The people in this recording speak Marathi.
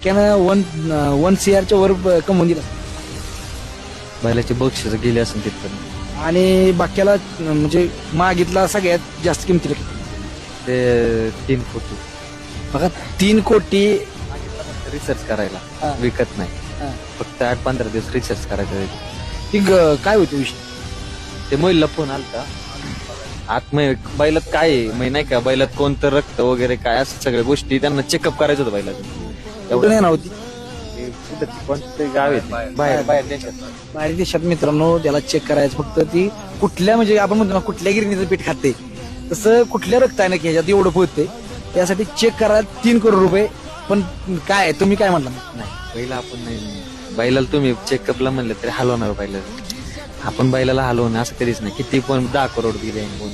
त्यानं 1 CR वर कमवून दिला बैलाचे बक्षीस गेले असेल तिथपर्यंत. आणि बाक्याला म्हणजे मागितला सगळ्यात जास्त किमतीला किती? ते 3 कोटी बघा 3 कोटी. रिसर्च करायला हा. विकत नाही, हा. फक्त 8-15 दिवस रिसर्च करायचं. ती काय होतं विषय? ते महिला फोन आलता आत बैलात काय आहे नाही का, बैलात कोणतं रक्त वगैरे काय असं सगळ्या गोष्टी त्यांना चेकअप करायचं होतं बैलाचं. एवढं नाही नव्हती कोणतं गाव आहे बाहेर बाहेर देशात. बाहेर देशात मित्रांनो त्याला चेक करायचं फक्त ती कुठल्या म्हणजे आपण म्हणतो ना कुठल्या गिरणीचं पीठ खाते तसं कुठल्या रक्त आहे ना की ह्याच्यात एवढं पोहते त्यासाठी चेक करायला 3 करोड रुपये. पण काय तुम्ही काय म्हणला? नाही बैला आपण नाही, बैलाला तुम्ही चेकअपला म्हणलं तरी हलवणार बैलाला. आपण बैलाला हलवणं असं कधीच नाही, किती पण 10 करोड दिले कोण